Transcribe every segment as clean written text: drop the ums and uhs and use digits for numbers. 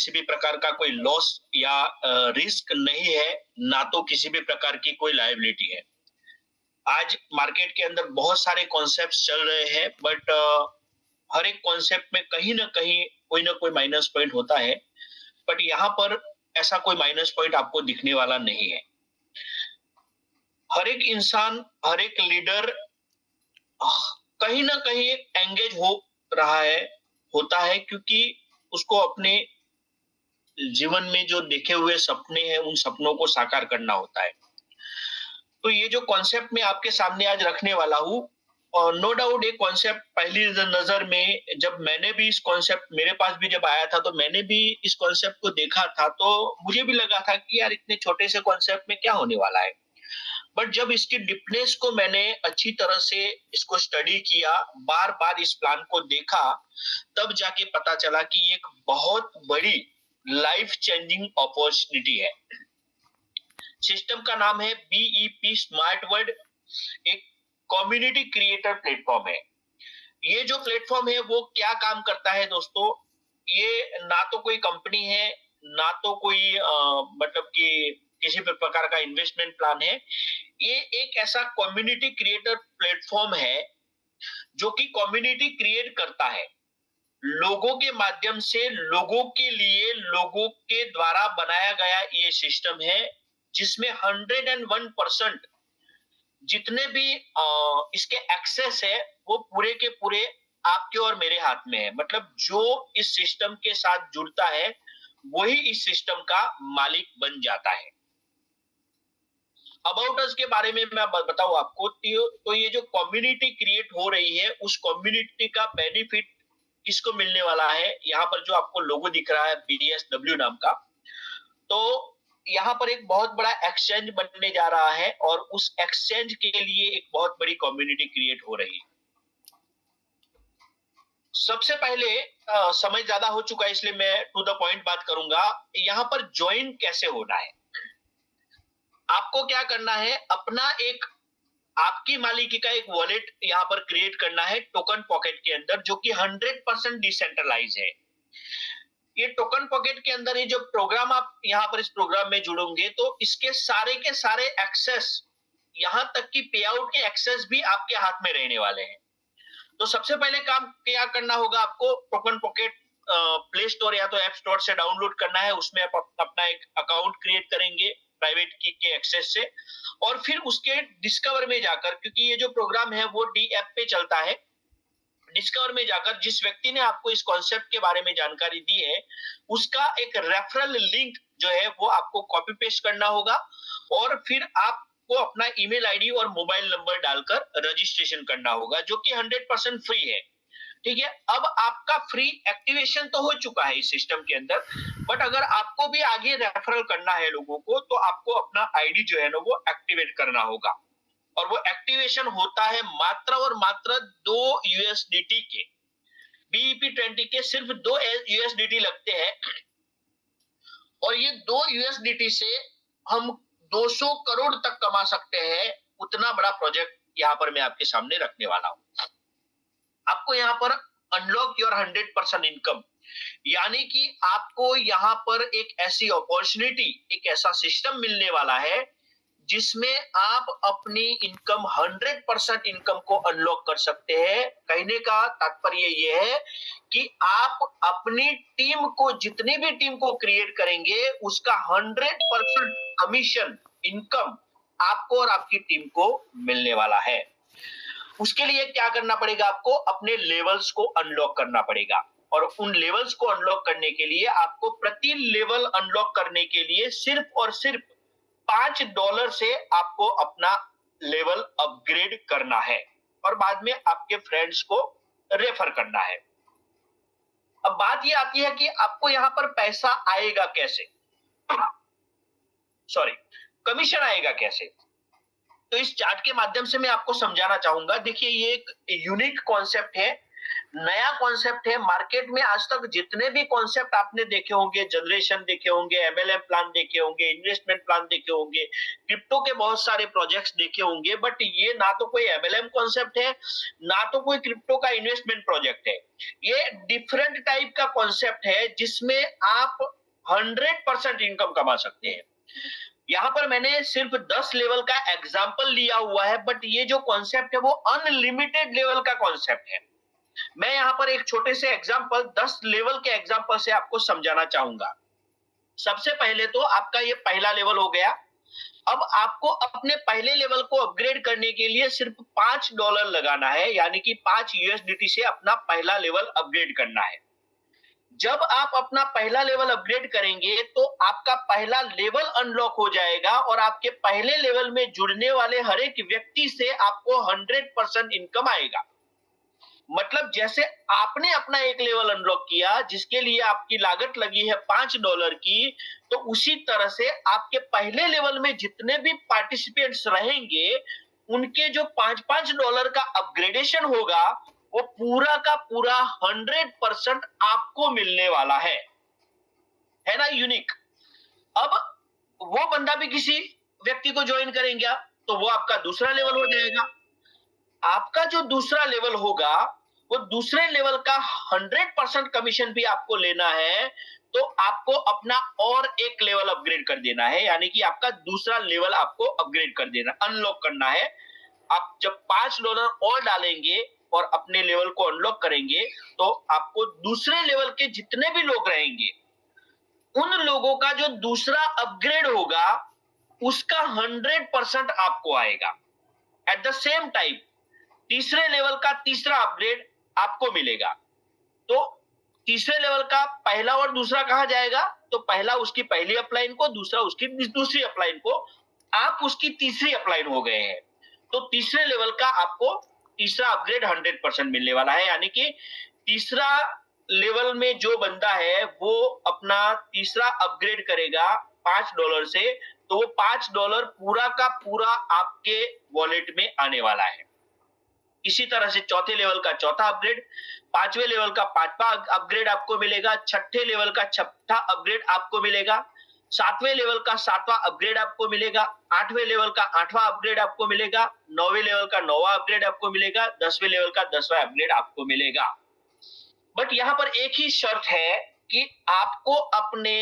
किसी भी प्रकार का कोई लॉस या रिस्क नहीं है, ना तो किसी भी प्रकार की कोई लायबिलिटी है। आज मार्केट के अंदर बहुत सारे कॉन्सेप्ट्स चल रहे हैं, बट हर एक कॉन्सेप्ट में कहीं ना कहीं कोई ना कोई माइनस पॉइंट होता है। बट यहाँ पर ऐसा कोई माइनस पॉइंट आपको दिखने वाला नहीं है। हर एक इंसान, हर एक लीडर कहीं ना कहीं एंगेज हो रहा है, होता है, क्योंकि उसको अपने जीवन में जो देखे हुए सपने हैं उन सपनों को साकार करना होता है। तो ये जो कॉन्सेप्ट मैं आपके सामने आज रखने वाला हूँ, और नो डाउट ये कॉन्सेप्ट पहली नजर में जब मैंने भी इस कॉन्सेप्ट मेरे पास भी जब आया था तो मैंने भी इस कॉन्सेप्ट को देखा था, तो मुझे भी लगा था कि यार इतने छोटे से कॉन्सेप्ट में क्या होने वाला है। बट जब इसकी डीपनेस को मैंने अच्छी तरह से इसको स्टडी किया, बार बार इस प्लान को देखा, तब जाके पता चला कि ये एक बहुत बड़ी लाइफ चेंजिंग अपॉर्चुनिटी है। सिस्टम का नाम है बीईपी स्मार्ट वर्ल्ड, एक कम्युनिटी क्रिएटर प्लेटफॉर्म है। ये जो प्लेटफॉर्म है वो क्या काम करता है दोस्तों, ये ना तो कोई कंपनी है, ना तो कोई मतलब कि किसी भी प्रकार का इन्वेस्टमेंट प्लान है। ये एक ऐसा कम्युनिटी क्रिएटर प्लेटफॉर्म है जो कि कम्युनिटी क्रिएट करता है लोगों के माध्यम से, लोगों के लिए, लोगों के द्वारा बनाया गया ये सिस्टम है, जिसमें 101% जितने भी इसके एक्सेस है वो पूरे के पूरे आपके और मेरे हाथ में है। मतलब जो इस सिस्टम के साथ जुड़ता है वही इस सिस्टम का मालिक बन जाता है। अबाउट अस के बारे में मैं बताऊं आपको, तो ये जो कम्युनिटी क्रिएट हो रही है उस कम्युनिटी का बेनिफिट किसको मिलने वाला है। यहाँ पर जो आपको लोगो दिख रहा है BDSW नाम का, तो यहाँ पर एक बहुत बड़ा एक्सचेंज बनने जा रहा है और उस एक्सचेंज के लिए एक बहुत बड़ी कम्युनिटी क्रिएट हो रही है। सबसे पहले समय ज्यादा हो चुका है इसलिए मैं टू द पॉइंट बात करूंगा। यहाँ पर ज्वाइन कैसे होना है, आपको क्या करना है, अपना एक आपकी मालिकी का एक वॉलेट यहाँ पर क्रिएट करना है टोकन पॉकेट के अंदर, जो कि 100% डिसेंट्रलाइज है। ये टोकन पॉकेट के अंदर ये जो प्रोग्राम, आप यहाँ पर इस प्रोग्राम में जुड़ोगे तो इसके सारे के सारे एक्सेस, यहाँ तक कि पे आउट के एक्सेस भी आपके हाथ में रहने वाले हैं। तो सबसे पहले काम क्या करना होगा, आपको टोकन पॉकेट प्ले स्टोर या तो ऐप स्टोर से डाउनलोड करना है। उसमें आप अपना एक अकाउंट क्रिएट करेंगे प्राइवेट की के एक्सेस से, और फिर उसके डिस्कवर में जाकर, क्योंकि ये जो प्रोग्राम है वो डी ऐप पे चलता है, डिस्कवर में जाकर जिस व्यक्ति ने आपको इस कॉन्सेप्ट के बारे में जानकारी दी है उसका एक रेफरल लिंक जो है वो आपको कॉपी पेस्ट करना होगा, और फिर आपको अपना ईमेल आईडी और मोबाइल नंबर डालकर रजिस्ट्रेशन करना होगा, जो कि 100% फ्री है। ठीक है, अब आपका फ्री एक्टिवेशन तो हो चुका है इस सिस्टम के अंदर, बट अगर आपको भी आगे रेफरल करना है लोगों को तो आपको अपना आईडी जो है ना वो एक्टिवेट करना होगा, और वो एक्टिवेशन होता है मात्र और मात्र 2 USDT के। BEP20 के सिर्फ 2 USDT लगते हैं, और ये 2 USDT से हम 200 करोड़ तक कमा सकते हैं। उतना बड़ा प्रोजेक्ट यहाँ पर मैं आपके सामने रखने वाला हूँ। आपको यहाँ पर अनलॉक योर 100% इनकम, यानी कि आपको यहाँ पर एक ऐसी अपॉर्चुनिटी, एक ऐसा सिस्टम मिलने वाला है जिसमें आप अपनी इनकम 100% इनकम को अनलॉक कर सकते हैं। कहने का तात्पर्य यह है कि आप अपनी टीम को, जितनी भी टीम को क्रिएट करेंगे उसका 100% कमीशन इनकम आपको और आपकी टीम को मिलने वाला है। उसके लिए क्या करना पड़ेगा, आपको अपने लेवल्स को अनलॉक करना पड़ेगा, और उन लेवल्स को अनलॉक करने के लिए आपको प्रति लेवल अनलॉक करने के लिए सिर्फ और सिर्फ $5 से आपको अपना लेवल अपग्रेड करना है, और बाद में आपके फ्रेंड्स को रेफर करना है। अब बात ये आती है कि आपको यहां पर पैसा आएगा कैसे, सॉरी, कमीशन आएगा कैसे। तो इस चार्ट के माध्यम से मैं आपको समझाना चाहूंगा। देखिए, ये एक यूनिक कॉन्सेप्ट है नया कॉन्सेप्ट है। मार्केट में आज तक जितने भी कॉन्सेप्ट आपने देखे होंगे, जनरेशन देखे होंगे, एमएलएम प्लान देखे होंगे, इन्वेस्टमेंट प्लान देखे होंगे, क्रिप्टो के बहुत सारे प्रोजेक्ट्स देखे होंगे, बट ये ना तो कोई एमएलएम कॉन्सेप्ट है, ना तो कोई क्रिप्टो का इन्वेस्टमेंट प्रोजेक्ट है। ये डिफरेंट टाइप का कॉन्सेप्ट है जिसमें आप 100% इनकम कमा सकते हैं। यहाँ पर मैंने सिर्फ 10 लेवल का एग्जाम्पल लिया हुआ है, बट ये जो कॉन्सेप्ट है वो अनलिमिटेड लेवल का कॉन्सेप्ट है। मैं यहाँ पर एक छोटे से एग्जाम्पल 10 लेवल के एग्जाम्पल से आपको समझाना चाहूंगा। सबसे पहले तो आपका ये पहला लेवल हो गया। अब आपको अपने पहले लेवल को अपग्रेड करने के लिए सिर्फ $5 लगाना है, यानी कि 5 यूएसडीटी से अपना पहला लेवल अपग्रेड करना है। जब आप अपना पहला लेवल अपग्रेड करेंगे तो आपका पहला लेवल अनलॉक हो जाएगा और आपके पहले लेवल में जुड़ने वाले हर एक व्यक्ति से आपको 100% इनकम आएगा। मतलब जैसे आपने अपना एक लेवल अनलॉक किया जिसके लिए आपकी लागत लगी है $5 की, तो उसी तरह से आपके पहले लेवल में जितने भी पार्टिसिपेंट्स रहेंगे उनके जो $5 का अपग्रेडेशन होगा वो पूरा का पूरा 100% आपको मिलने वाला है ना यूनिक। अब वो बंदा भी किसी व्यक्ति को ज्वाइन करेंगे तो वो आपका दूसरा लेवल हो जाएगा। आपका जो दूसरा लेवल होगा वो दूसरे लेवल का 100% कमीशन भी आपको लेना है, तो आपको अपना और एक लेवल अपग्रेड कर देना है, यानी कि आपका दूसरा लेवल आपको अपग्रेड कर देना, अनलॉक करना है। आप जब $5 और डालेंगे और अपने लेवल को अनलॉक करेंगे तो आपको दूसरे लेवल के जितने भी लोग रहेंगे उन लोगों का जो दूसरा अपग्रेड होगा उसका 100% आपको आएगा। एट द सेम टाइम तीसरे लेवल का तीसरा अपग्रेड आपको मिलेगा। तो तीसरे लेवल का पहला और दूसरा कहा जाएगा, तो पहला उसकी पहली अपलाइन को, दूसरा उसकी दूसरी अपलाइन को, आप उसकी तीसरी अपलाइन हो गए हैं। तो तीसरे लेवल का आपको तीसरा अपग्रेड 100% मिलने वाला है, यानी कि तीसरा लेवल में जो बंदा है वो अपना तीसरा अपग्रेड करेगा $5 से, तो वो $5 पूरा का पूरा आपके वॉलेट में आने वाला है। इसी तरह से चौथे लेवल का चौथा अपग्रेड, पांचवें लेवल का पांचवा अपग्रेड आपको मिलेगा, छठे लेवल का छठा अपग्रेड आपको मिलेगा, सातवें लेवल का सातवां अपग्रेड आपको मिलेगा, आठवें लेवल का आठवां अपग्रेड आपको मिलेगा, नौवें लेवल का नौवां अपग्रेड आपको मिलेगा, 10वें लेवल का 10वां अपग्रेड आपको मिलेगा। बट यहाँ पर एक ही शर्त है कि आपको अपने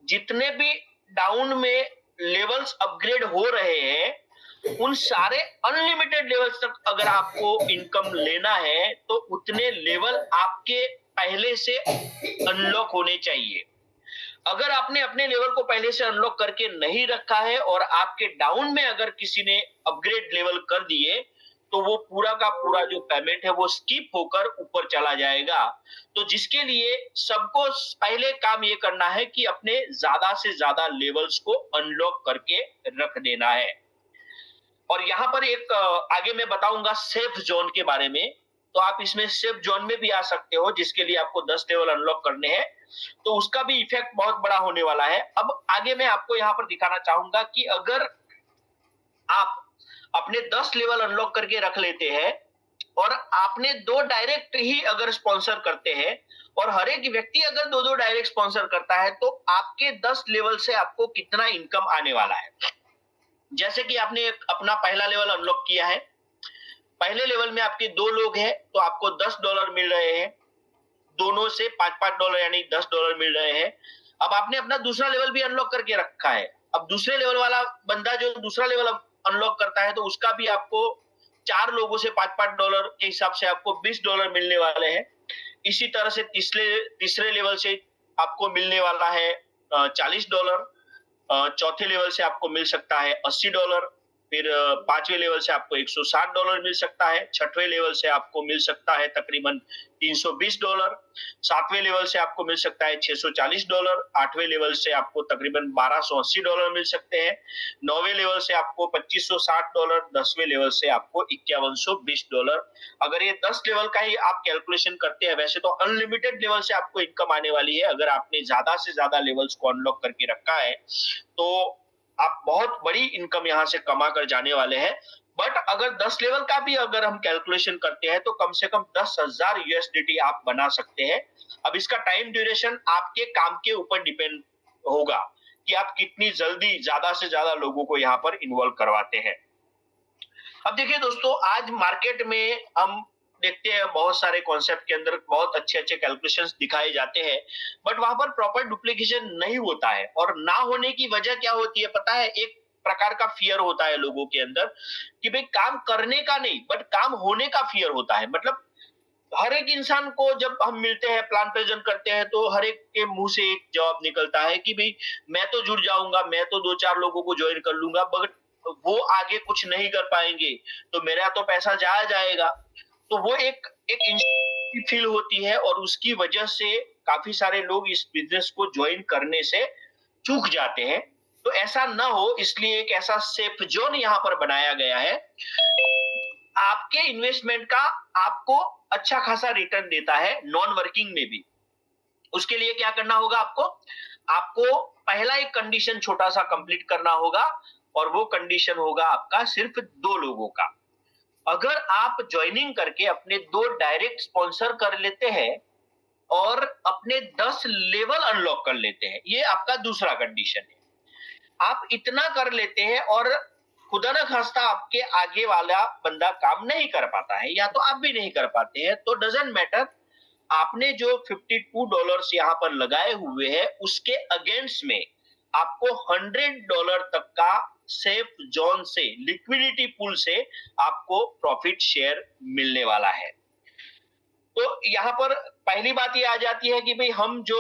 जितने भी डाउन में लेवल्स अपग्रेड हो रहे हैं उन सारे अनलिमिटेड लेवल्स तक अगर आपको इनकम लेना है तो उतने लेवल आपके पहले से अनलॉक होने चाहिए। अगर आपने अपने लेवल को पहले से अनलॉक करके नहीं रखा है और आपके डाउन में अगर किसी ने अपग्रेड लेवल कर दिए तो वो पूरा का पूरा जो पेमेंट है वो स्किप होकर ऊपर चला जाएगा। तो जिसके लिए सबको पहले काम ये करना है कि अपने ज्यादा से ज्यादा लेवल्स को अनलॉक करके रख देना है। और यहाँ पर एक आगे मैं बताऊंगा सेफ जोन के बारे में, तो आप इसमें सेफ जोन में भी आ सकते हो जिसके लिए आपको 10 लेवल अनलॉक करने हैं, तो उसका भी इफेक्ट बहुत बड़ा होने वाला है। अब आगे मैं आपको यहाँ पर दिखाना चाहूंगा कि अगर आप अपने 10 लेवल अनलॉक करके रख लेते हैं और आपने 2 डायरेक्ट ही अगर स्पॉन्सर करते हैं और हर एक व्यक्ति अगर 2-2 डायरेक्ट स्पॉन्सर करता है तो आपके 10 लेवल से आपको कितना इनकम आने वाला है। जैसे कि आपने अपना पहला लेवल अनलॉक किया है, पहले लेवल में आपके 2 लोग हैं तो आपको $10 मिल रहे हैं, दोनों से $5-5 यानी $10 मिल रहे हैं। अब आपने अपना दूसरा लेवल भी अनलॉक करके रखा है, अब दूसरे लेवल वाला बंदा जो दूसरा लेवल अनलॉक करता है तो उसका भी आपको 4 लोगों से $5-5 के हिसाब से आपको $20 मिलने वाले हैं। इसी तरह से तीसरे लेवल से आपको मिलने वाला है $40, चौथे लेवल से आपको मिल सकता है $80, फिर पांचवें लेवल से आपको $160 मिल सकता है, छठवें लेवल से आपको मिल सकता है तकरीबन $320, सातवें लेवल से आपको मिल सकता है $640, आठवें लेवल से आपको तकरीबन $1280 मिल सकते हैं, नौवें लेवल से आपको $2560, 10वें लेवल से आपको $5120। अगर ये 10 लेवल का ही आप कैलकुलेशन करते हैं, वैसे तो अनलिमिटेड लेवल से आपको इनकम आने वाली है। अगर आपने ज्यादा से ज्यादा लेवल्स को अनलॉक करके रखा है तो आप बहुत बड़ी इनकम यहाँ से कमा कर जाने वाले हैं। बट अगर 10 लेवल का भी अगर हम कैलकुलेशन करते हैं तो कम से कम 10,000 यूएसडीटी आप बना सकते हैं। अब इसका टाइम ड्यूरेशन आपके काम के ऊपर डिपेंड होगा कि आप कितनी जल्दी ज्यादा से ज्यादा लोगों को यहाँ पर इन्वॉल्व करवाते हैं। अब देखिए दोस्तों, आज मार्केट में हम देखते हैं बहुत सारे कॉन्सेप्ट के अंदर बहुत अच्छे-अच्छे कैलकुलेशंस दिखाए जाते हैं, बट वहां पर प्रॉपर डुप्लीकेशन नहीं होता है। और ना होने की वजह क्या होती है पता है? एक प्रकार का फियर होता है लोगों के अंदर कि भाई काम करने का नहीं, बट काम होने का फियर होता है। मतलब हर एक इंसान को जब हम मिलते हैं, प्लान प्रेजेंट करते हैं, तो हर एक के मुंह से एक जवाब निकलता है कि भाई मैं तो जुड़ जाऊंगा, मैं तो 2-4 लोगों को ज्वाइन कर लूंगा, बट वो आगे कुछ नहीं कर पाएंगे, तो मेरा तो पैसा जाया जाएगा। तो वो एक एक फील होती है और उसकी वजह से काफी सारे लोग इस बिजनेस को ज्वाइन करने से चूक जाते हैं। तो ऐसा ना हो इसलिए एक ऐसा सेफ जोन यहाँ पर बनाया गया है, आपके इन्वेस्टमेंट का आपको अच्छा खासा रिटर्न देता है नॉन वर्किंग में भी। उसके लिए क्या करना होगा आपको? आपको पहला एक कंडीशन छोटा सा कंप्लीट करना होगा, और वो कंडीशन होगा आपका सिर्फ 2 लोगों का। अगर आप ज्वाइनिंग करके अपने 2 डायरेक्ट स्पॉन्सर कर लेते हैं और अपने 10 लेवल अनलॉक कर लेते हैं, ये आपका दूसरा कंडीशन है। आप इतना कर लेते हैं और खुदा ना खास्ता आपके आगे वाला बंदा काम नहीं कर पाता है, या तो आप भी नहीं कर पाते हैं, तो डजंट मैटर, आपने जो $52 यहाँ पर लगाए हुए हैं उसके अगेंस्ट में आपको $100 तक का सेफ जोन से, लिक्विडिटी पूल से आपको प्रॉफिट शेयर मिलने वाला है। तो यहाँ पर पहली बात ये आ जाती है कि भाई हम जो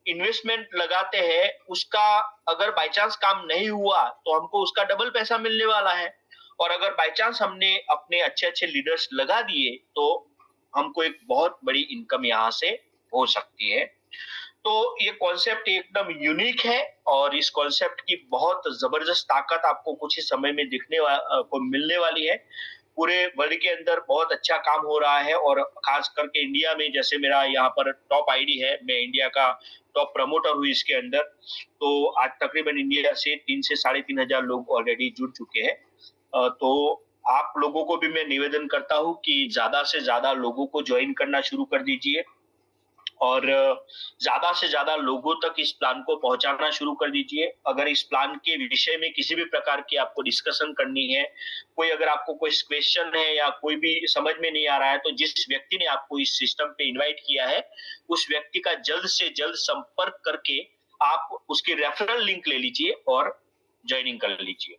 इन्वेस्टमेंट लगाते हैं उसका अगर बाय चांस काम नहीं हुआ तो हमको उसका डबल पैसा मिलने वाला है, और अगर बाय चांस हमने अपने अच्छे-अच्छे लीडर्स लगा दिए तो हमको एक बहुत बड़ी इनकम यहाँ से हो सकती है। तो ये कॉन्सेप्ट एकदम यूनिक है, और इस कॉन्सेप्ट की बहुत जबरदस्त ताकत आपको कुछ ही समय में को मिलने वाली है। पूरे वर्ल्ड के अंदर बहुत अच्छा काम हो रहा है, और खास करके इंडिया में, जैसे मेरा यहाँ पर टॉप आईडी है, मैं इंडिया का टॉप प्रमोटर हूँ इसके अंदर। तो आज तकरीबन इंडिया से 3 से 3,500 लोग ऑलरेडी जुड़ चुके हैं। तो आप लोगों को भी मैं निवेदन करता हूँ कि ज्यादा से ज्यादा लोगों को ज्वाइन करना शुरू कर दीजिए, और ज्यादा से ज्यादा लोगों तक इस प्लान को पहुंचाना शुरू कर दीजिए। अगर इस प्लान के विषय में किसी भी प्रकार की आपको डिस्कशन करनी है, कोई अगर आपको कोई क्वेश्चन है या कोई भी समझ में नहीं आ रहा है, तो जिस व्यक्ति ने आपको इस सिस्टम पे इनवाइट किया है उस व्यक्ति का जल्द से जल्द संपर्क करके आप उसकी रेफरल लिंक ले लीजिए और ज्वाइनिंग कर लीजिए।